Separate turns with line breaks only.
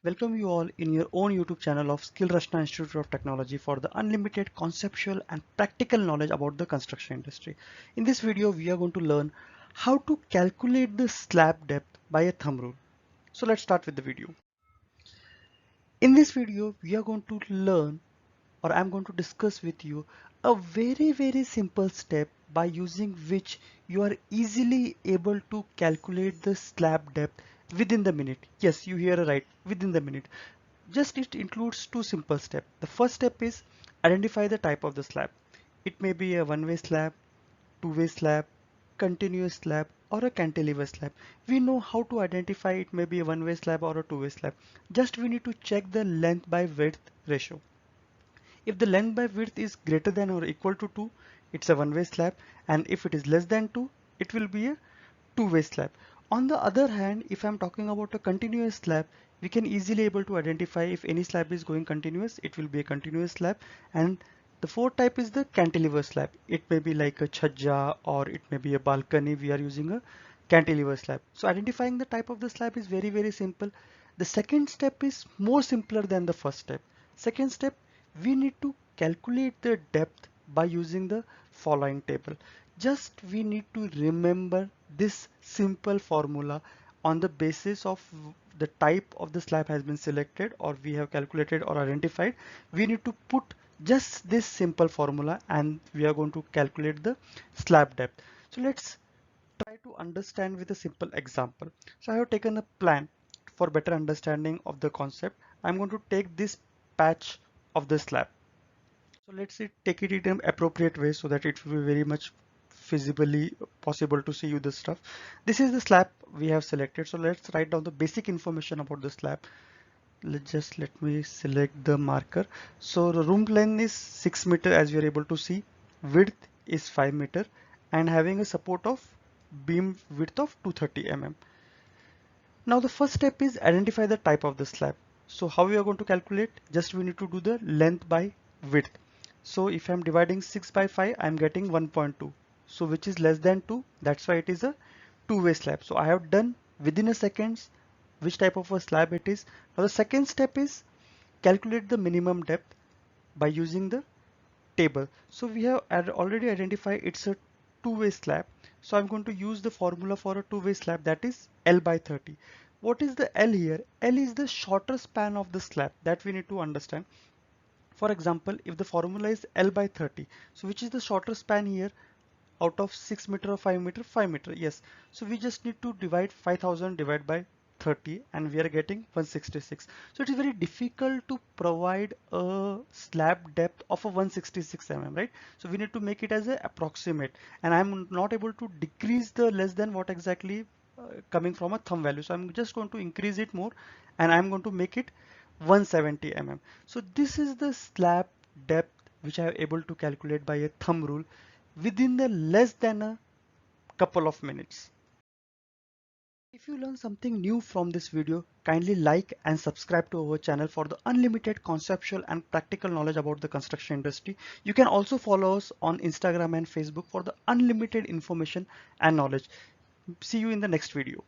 Welcome you all in your own YouTube channel of Rachna Institute of Technology for the unlimited conceptual and practical knowledge about the construction industry. In this video, we are going to learn how to calculate the slab depth by a thumb rule. So let's start with the video. In this video, we are going to learn, or I'm going to discuss with you a very simple step by using which you are easily able to calculate the slab depth within the minute. Yes, you hear right, within the minute. Just it includes two simple steps. The first step is identify the type of the slab. It may be a one-way slab, two-way slab, continuous slab, or a cantilever slab. We know how to identify it may be a one-way slab or a two-way slab. Just we need to check the length by width ratio. If the length by width is greater than or equal to 2, it's a one-way slab, and if it is less than 2, it will be a two-way slab. On the other hand, if I'm talking about a continuous slab, we can easily able to identify if any slab is going continuous, it will be a continuous slab. And the fourth type is the cantilever slab. It may be like a chhajja or it may be a balcony. We are using a cantilever slab. So identifying the type of the slab is very simple. The second step is more simpler than the first step. Second step, we need to calculate the depth by using the following table. Just we need to remember this simple formula on the basis of the type of the slab has been selected or we have calculated or identified. We need to put just this simple formula and we are going to calculate the slab depth. So let's try to understand with a simple example. So I have taken a plan for better understanding of the concept. I'm going to take this patch of the slab. So let's say take it in an appropriate way so that it will be very much feasibly possible to see you the stuff. This is the slab we have selected. So let's write down the basic information about the slab. Let me select the marker. So the room length is 6 meter as you are able to see. Width is 5 meter and having a support of beam width of 230 mm. Now the first step is identify the type of the slab. So how we are going to calculate? Just we need to do the length by width. So if I'm dividing 6 by 5, I'm getting 1.2. So which is less than 2. That's why it is a two-way slab. So I have done within a second which type of a slab it is. Now the second step is calculate the minimum depth by using the table. So we have already identified it's a two-way slab. So I'm going to use the formula for a two-way slab, that is L by 30. What is the L here? L is the shorter span of the slab that we need to understand. For example, if the formula is L by 30, so which is the shorter span here out of 6 meter or 5 meter? 5 meter, yes. So we just need to divide 5000 divided by 30 and we are getting 166. So it is very difficult to provide a slab depth of a 166 mm, right? So we need to make it as an approximate and I'm not able to decrease the less than what exactly coming from a thumb value. So I'm just going to increase it more and I'm going to make it 170 mm. So this is the slab depth which I am able to calculate by a thumb rule within the less than a couple of minutes. If you learn something new from this video, kindly like and subscribe to our channel for the unlimited conceptual and practical knowledge about the construction industry. You can also follow us on Instagram and Facebook for the unlimited information and knowledge. See you in the next video.